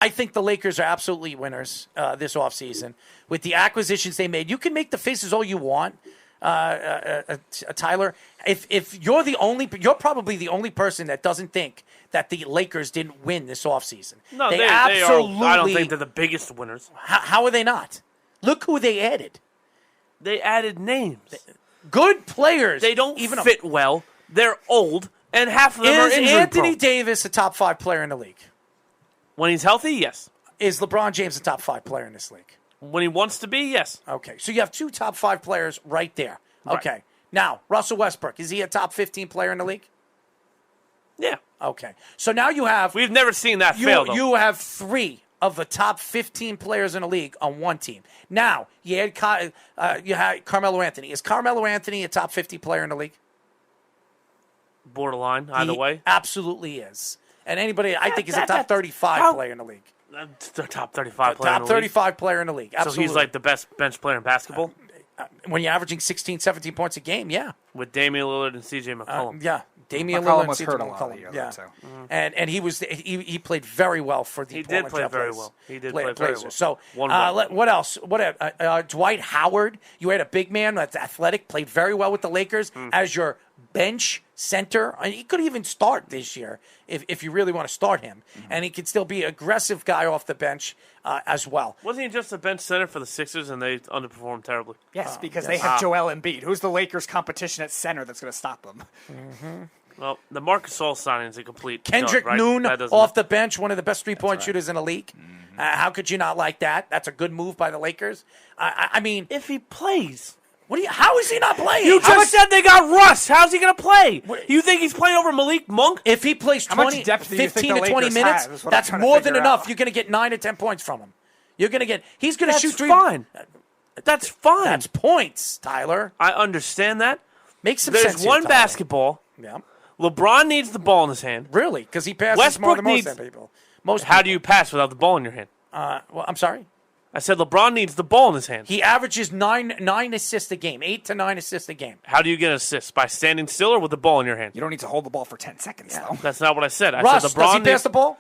I think the Lakers are absolutely winners this offseason. With the acquisitions they made, you can make the faces all you want, Tyler. If you're probably the only person that doesn't think that the Lakers didn't win this offseason. No, they absolutely. I don't think they're the biggest winners. How are they not? Look who they added. They added names. Good players. They don't even fit well. They're old, and half of them are injury Is Anthony prone. Davis a top 5 player in the league? When he's healthy, yes. Is LeBron James a top 5 player in this league? When he wants to be, yes. Okay, so you have 2 top 5 players right there. Okay, Right. Now, Russell Westbrook, is he a top 15 player in the league? Yeah. Okay, so now you have... We've never seen that fail, though. You have 3 of the top 15 players in the league on one team. Now, you had Carmelo Anthony. Is Carmelo Anthony a top 50 player in the league? Borderline, either way. Absolutely is. And anybody, I think, is a top 35 player in the league. The top 35 player in the league. Top 35 player in the league. Absolutely. So he's like the best bench player in basketball? When you're averaging 16, 17 points a game, yeah. With Damian Lillard and C.J. McCollum. Yeah. Damian McCollum Lillard was and hurt C.J. a lot of the McCollum. year, Yeah. so. And he played very well for the Portland He did play very well. He did play very well. So One what else? Dwight Howard, you had a big man that's athletic, played very well with the Lakers as your bench center. I mean, he could even start this year if you really want to start him. And he could still be an aggressive guy off the bench as well. Wasn't he just a bench center for the Sixers and they underperformed terribly? Yes, because they have Joel Embiid. Who's the Lakers' competition at center that's going to stop them? Well, the Marcus Gasol signing is a complete Kendrick dud, right? Nunn off the bench, one of the best three-point shooters in the league. How could you not like that? That's a good move by the Lakers. I mean, if he plays. How is he not playing? You just said they got Russ. How's he going to play? You think he's playing over Malik Monk? If he plays 15 to 20 minutes, that's more than enough. You're going to get 9 to 10 points from him. You're going to get. He's going to shoot 3. Fine. That's fine. That's points, Tyler. I understand that. Make some sense. There's one basketball. Yeah. LeBron needs the ball in his hand. Really? Because he passes Westbrook more than needs, most people. How do you pass without the ball in your hand? Well, I'm sorry. I said LeBron needs the ball in his hand. He averages 9 assists a game, 8 to 9 assists a game. How do you get assists? By standing still or with the ball in your hand? You don't need to hold the ball for 10 seconds, though. That's not what I said. I Russ, said LeBron does he pass the ball?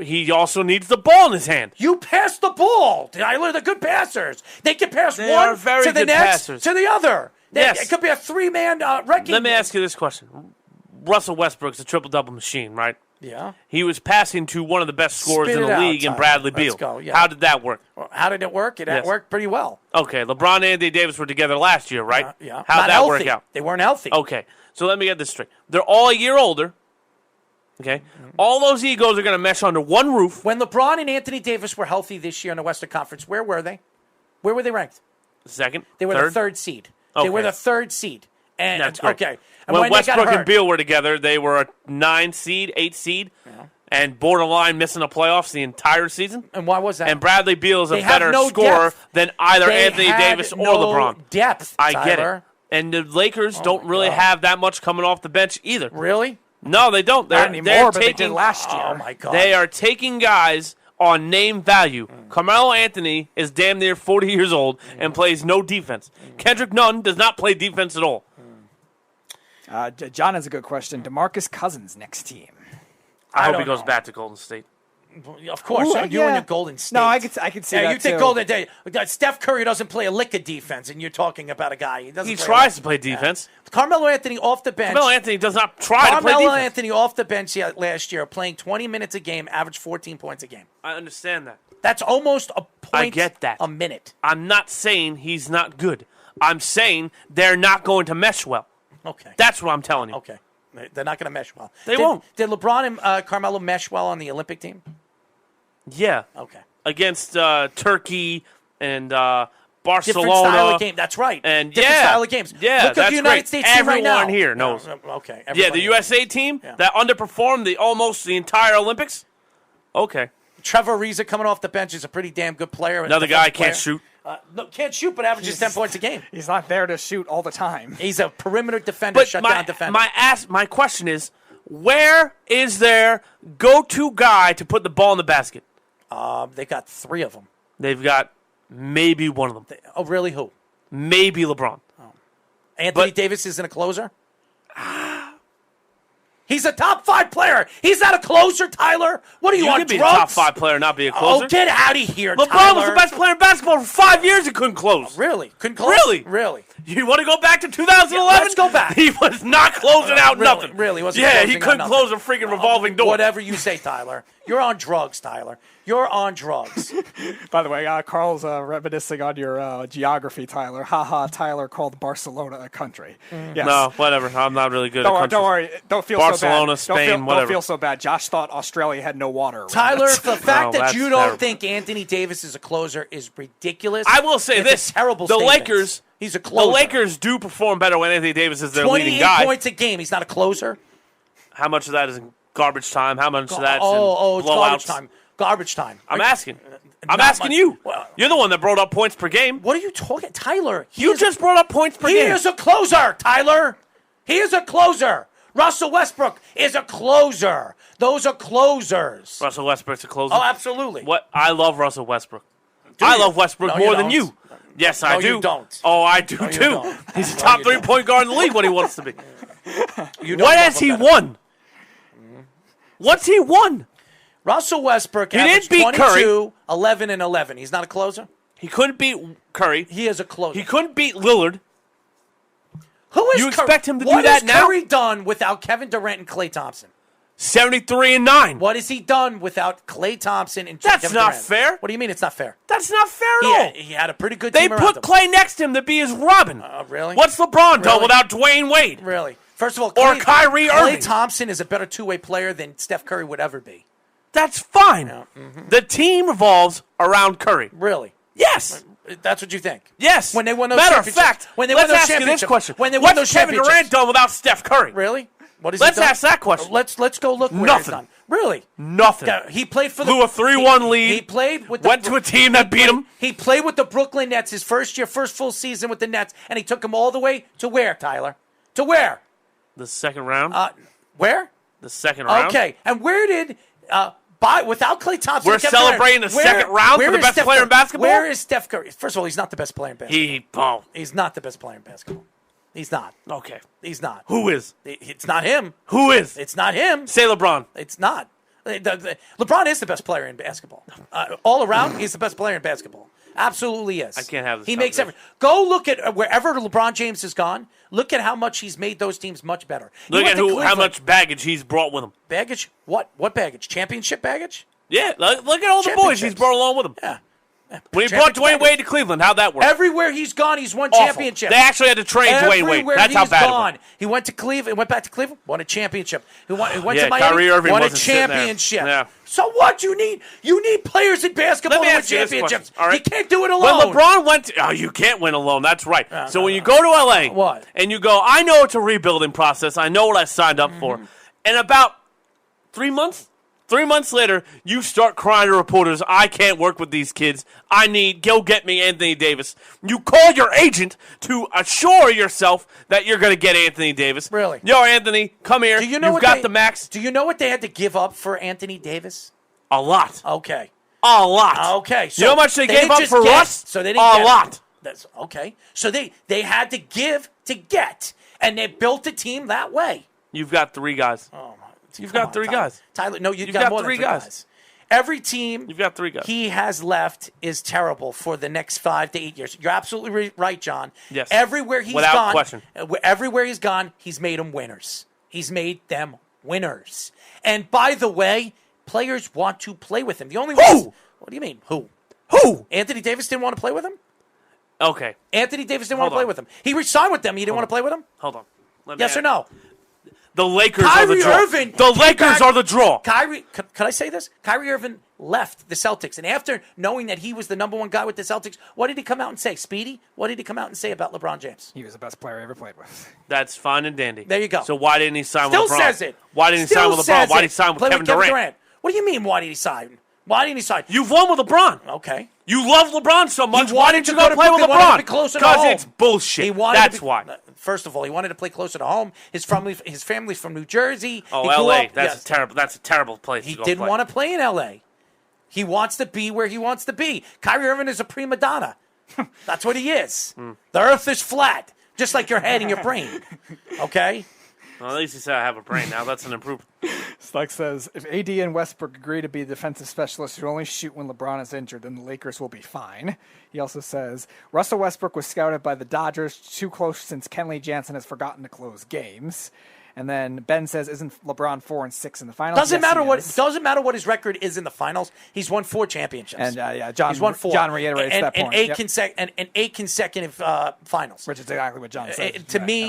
He also needs the ball in his hand. You pass the ball. Tyler, they're good passers. They can pass They are one very to the good next passers. to the other. Yes. It could be a 3-man wrecking. Let me ask you this question. Russell Westbrook's a triple-double machine, right? Yeah. He was passing to one of the best scorers Spit in it the out, league in Tyler. Bradley Let's Beal. go, yeah. How did that work? Well, how did it work? It Yes. worked pretty well. Okay, LeBron and Anthony Davis were together last year, right? Yeah. How'd Not that healthy. work out? They weren't healthy. Okay, so let me get this straight. They're all a year older. Okay? All those egos are going to mesh under one roof. When LeBron and Anthony Davis were healthy this year in the Western Conference, where were they? Where were they ranked? Second? They were third? the 3rd seed. Okay. They were the 3rd seed. And That's great. okay. And when they got Westbrook hurt- and Beal were together, they were a 9 seed, 8 seed, and borderline missing the playoffs the entire season. And why was that? And Bradley Beal is a They have better no scorer depth. than either They Anthony had Davis or no LeBron. depth, I get Tyler. it. And the Lakers don't really have that much coming off the bench either. Really? No, they don't. Not anymore, but they did last year. Oh, my God. They are taking guys on name value. Carmelo Anthony is damn near 40 years old and plays no defense. Kendrick Nunn does not play defense at all. John has a good question. DeMarcus Cousins next team. I hope don't he goes know. back to Golden State. Of course. Ooh, you and your Golden State. No, I could see that you think too. Golden State. Steph Curry doesn't play a lick of defense, and you're talking about a guy. He tries to play defense. Carmelo Anthony off the bench. Carmelo Anthony does not try to play Carmelo defense. Anthony off the bench last year, playing 20 minutes a game, averaged 14 points a game. I understand that. That's almost a point I get that. a minute. I'm not saying he's not good. I'm saying they're not going to mesh well. Okay. That's what I'm telling you. Okay. They're not going to mesh well. They won't. Did LeBron and Carmelo mesh well on the Olympic team? Yeah. Okay. Against Turkey and Barcelona. Different style of game. That's right. And different style of games. Yeah, Look at that's the United great. States team right now. Everyone here knows. Okay. Yeah, everybody the USA team Yeah. that underperformed almost the entire Olympics. Okay. Trevor Ariza coming off the bench is a pretty damn good player. Another guy can't shoot. No, can't shoot, but averages 10 points a game. He's not there to shoot all the time. He's a perimeter defender, shutdown defender. My question is, where is their go-to guy to put the ball in the basket? They got 3 of them. They've got maybe one of them. Oh, really? Who? Maybe LeBron. Anthony Davis isn't a closer? He's a top 5 player. He's not a closer, Tyler. What are you on can be a drugs? top 5 player and not be a closer. Oh, get out of here, LeBron Tyler. was the best player in basketball for 5 years and couldn't close. Really? Couldn't close? Really? Really? You want to go back to 2011? Yeah, let's go back. He was not closing out Really? nothing. Really? Wasn't Yeah, closing he out couldn't nothing. close a freaking revolving door. Whatever you say, Tyler. You're on drugs, Tyler. You're on drugs. By the way, Carl's reminiscing on your geography, Tyler. Haha, Tyler called Barcelona a country. Yes. No, whatever. I'm not really good at Don't countries. worry. Don't feel Barcelona, so bad. Spain, Don't whatever. feel so bad. Josh thought Australia had no water around Tyler, it. the fact that that's you don't terrible. think Anthony Davis is a closer is ridiculous. I will say It's this. a terrible the statement. Lakers, He's a closer. The Lakers do perform better when Anthony Davis is their 28 leading guy. points a game. He's not a closer. How much of that is in garbage time? How much of that's it's in garbage blowouts? time. Garbage time. I'm asking. I'm Not asking much. you. Well- You're the one that brought up points per game. What are you talking, Tyler? You just brought up points per He game. is a closer, Tyler. He is a closer. Russell Westbrook is a closer. Those are closers. Russell Westbrook's a closer. Oh, absolutely. What? I love Russell Westbrook. Do I you? love Westbrook No, you more than don't. you. Yes, I No, do. you don't. Oh, I do No, you too. don't. He's a No, top you 3-point guard in the league when he wants to be. You don't What love has him he better. won? What's he won? Russell Westbrook He didn't averaged beat 22, 11, and 11. He's not a closer? He couldn't beat Curry. He is a closer. He couldn't beat Lillard. Who is You expect him to do what that has now? Curry done without Kevin Durant and Klay Thompson? 73-9. What has he done without Klay Thompson and That's Kevin not Durant? fair. What do you mean it's not fair? That's not fair at all. He had a pretty good They team around put him. Clay next to him to be his Robin. Really? What's LeBron done Really? without Dwayne Wade? Really? First of all, Or Kyrie Irving. Klay Thompson is a better two-way player than Steph Curry would ever be. That's fine. Mm-hmm. The team revolves around Curry. Really? Yes. That's what you think? Yes. When they won those Matter of championships. fact, When they let's won those ask you this championships. question. When they won What's those Kevin championships. Durant done without Steph Curry? Really? What is Let's he done? ask that question. Let's go look where Nothing. he's done. Really? Nothing. Yeah, he played for the Blew a 3-1 lead. He played with the Went to a team that beat him. He played with the Brooklyn Nets his first full season with the Nets, and he took them all the way to where, Tyler? To where? The second round? Where? The second round? Okay. And where did without Klay Thompson? We're and Kevin celebrating Durant, the second round for the is best Steph player in Curry? basketball? Where is Steph Curry? First of all, he's not the best player in basketball. He's not the best player in basketball. He's not. Okay. He's not. Who is? It's not him. Who is? It's not him. Say LeBron. It's not. LeBron is the best player in basketball. All around, he's the best player in basketball. Absolutely is. I can't have this He makes conversation. Go look at wherever LeBron James has gone. Look at how much he's made those teams much better. He Look went at to how Cleveland. much baggage he's brought with him. Baggage? What? What baggage? Championship baggage? Yeah, look at all the boys he's Championships. brought along with him. Yeah. When he brought Championship Dwayne baggage. Wade to Cleveland, how'd that work? Everywhere he's gone, he's won Awful. championships. They actually had to train Dwayne Wade. Everywhere That's how he's bad it gone. was. He went to Cleveland. Went back to Cleveland. Won a championship. He went Yeah, to Miami. Kyrie Irving won a wasn't sitting there. championship. Yeah. So what? You need players in basketball Let me to win ask you this question, championships. all right? You can't do it When alone. LeBron went to, you can't win alone. That's right. So when you go to LA What? and you go, I know it's a rebuilding process. I know what I signed up for. And about 3 months later, you start crying to reporters, I can't work with these kids. Go get me Anthony Davis. You call your agent to assure yourself that you're going to get Anthony Davis. Really? Yo, Anthony, come here. Do you know You've what got they- the max. Do you know what they had to give up for Anthony Davis? A lot. Okay. A lot. Okay. So you know how much they gave didn't up just for get, Russ? So they didn't a get lot. That's okay. So they had to give to get, and they built a team that way. You've got 3 guys. Oh my! You've Come got on, 3 Tyler. guys. Tyler, no, you've You've got got more three than 3 guys. guys. Every team You've got 3 guys. he has left is terrible for the next 5 to 8 years. You're absolutely right, John. Yes. Everywhere he's Without gone, question. Everywhere he's gone, he's made them winners. He's made them winners. And by the way, players want to play with him. The only Who? What do you mean? Who? Who? Anthony Davis didn't want to play with him? Okay. Anthony Davis didn't Hold want to play on. with him. He resigned with them. He didn't want to play with him? Hold on. Let me Yes ask- or no? The Lakers are the Kyrie draw. Irving The came Lakers back- are the draw. Could I say this? Kyrie Irving left the Celtics, and after knowing that he was the number 1 guy with the Celtics, what did he come out and say? Speedy, what did he come out and say about LeBron James? He was the best player I ever played with. That's fine and dandy. There you go. So why didn't he sign Still with LeBron? says it. Why didn't he Still sign with LeBron? says Why did he it. sign with Play Kevin Durant? What do you mean, why did he sign? Why didn't he sign? You've won with LeBron. Okay. You love LeBron so much. Why wanted didn't you to go go to play with Brooklyn. He wanted to LeBron? be closer to Because home. it's bullshit. He wanted That's to be, why. First of all, he wanted to play closer to home. His family's from New Jersey. Oh, He grew L.A. up- That's yes. terrible. That's a terrible place He to go didn't play. want to play in L.A. He wants to be where he wants to be. Kyrie Irving is a prima donna. That's what he is. The earth is flat, just like your head and your brain. Okay? Well, at least he said I have a brain now. That's an improvement. Slug says, if AD and Westbrook agree to be defensive specialists who only shoot when LeBron is injured, then the Lakers will be fine. He also says, Russell Westbrook was scouted by the Dodgers too close since Kenley Jansen has forgotten to close games. And then Ben says, isn't LeBron 4-6 in the finals? Doesn't matter what his record is in the finals. He's won 4 championships. And John, he's won 4. John reiterates that point. And 8 consecutive finals. Which is exactly what John said. To me,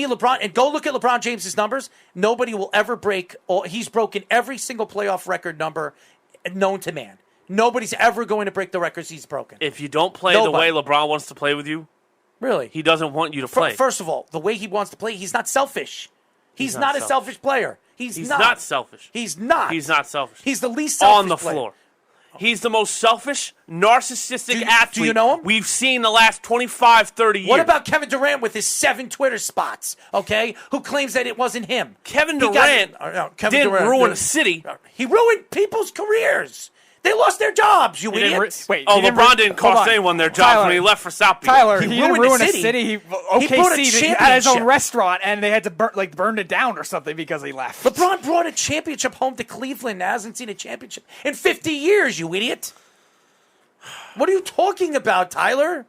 LeBron, and go look at LeBron James's numbers. Nobody will ever break. He's broken every single playoff record number known to man. Nobody's ever going to break the records he's broken. If you don't play the way LeBron wants to play with you, really, he doesn't want you to play. First of all, the way he wants to play, he's not selfish. He's not a selfish player. He's not selfish. He's not. He's not selfish. He's the least selfish on the player. floor. He's the most selfish, narcissistic athlete do you know him? we've seen the last 25, 30 years. What about Kevin Durant with his 7 Twitter spots, okay? Who claims that it wasn't him? Kevin Durant didn't ruin a city. He ruined people's careers. They lost their jobs, you idiot. LeBron didn't cost anyone their jobs when he left for South Beach. Tyler, he didn't ruin a city. He brought a OKC had his own restaurant, and they had to burn it down or something because he left. LeBron brought a championship home to Cleveland. Hasn't seen a championship in 50 years, you idiot. What are you talking about, Tyler?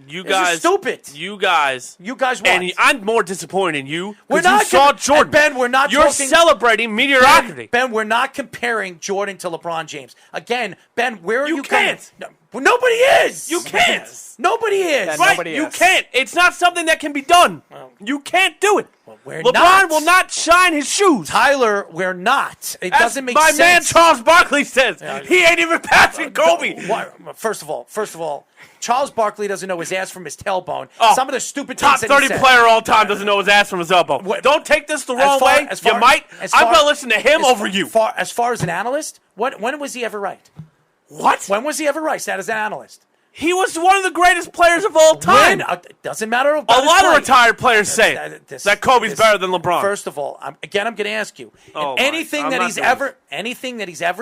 You guys, stupid. You guys what? And I'm more disappointed in you. We're not you saw Jordan. Ben, we're not. You're celebrating mediocrity. Ben, we're not comparing Jordan to LeBron James. Again, Ben, where are you? You can't. Nobody is. You can't. Nobody is. Yeah, right. nobody You is. can't. It's not something that can be done. You can't do it. LeBron will not shine his shoes. Tyler, we're not. It doesn't make sense. My man Charles Barkley says he ain't even passing Kobe. First of all, Charles Barkley doesn't know his ass from his tailbone. Some of the stupid top things that 30 player all time doesn't know his ass from his elbow. Don't take this the wrong way. You might. I'm going to listen to him over you. As far as an analyst, when was he ever right? What? When was he ever right as an analyst? He was one of the greatest players of all time. Doesn't matter about a lot of retired players say that Kobe's better than LeBron. First of all, I'm going to ask you, anything that he's ever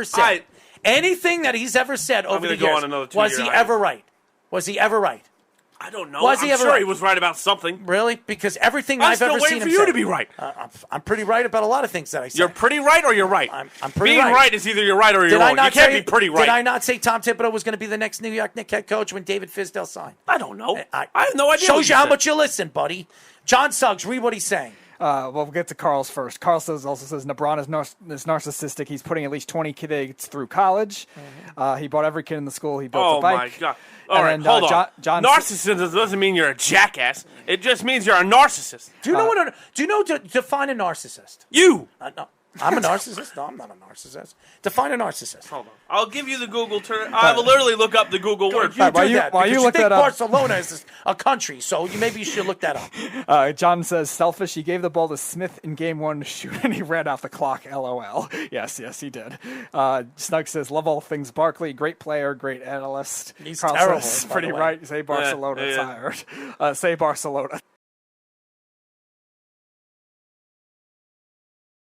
said, anything that he's ever said over the years, was he ever right? Was he ever right? I don't know. I'm sure he was right about something. Really? Because everything I've ever seen him say. I'm still waiting for you to be right. I'm pretty right about a lot of things that I say. You're pretty right or you're right? I'm pretty right. Being right is either you're right or you're wrong. You can't be pretty right. Did I not say Tom Thibodeau was going to be the next New York Knicks head coach when David Fizdale signed? I don't know. I have no idea. Shows you how much you listen, buddy. John Suggs, read what he's saying. We'll get to Carl's first. Carl also says LeBron is narcissistic. He's putting at least 20 kids through college. He bought every kid in the school. He built a bike. Oh, my God. All right, hold on. Narcissism doesn't mean you're a jackass. It just means you're a narcissist. Do you know to define a narcissist? You. No, I'm a narcissist. No, I'm not a narcissist. Define a narcissist. Hold on. I'll give you the Google term. I will literally look up the Google word. You think Barcelona is a country, so maybe you should look that up. John says, selfish. He gave the ball to Smith in game 1 to shoot, and he ran out the clock. LOL. Yes, he did. Snug says, love all things Barkley. Great player, great analyst. He's Carl terrible. Says, pretty right. Say Barcelona tired. Say Barcelona.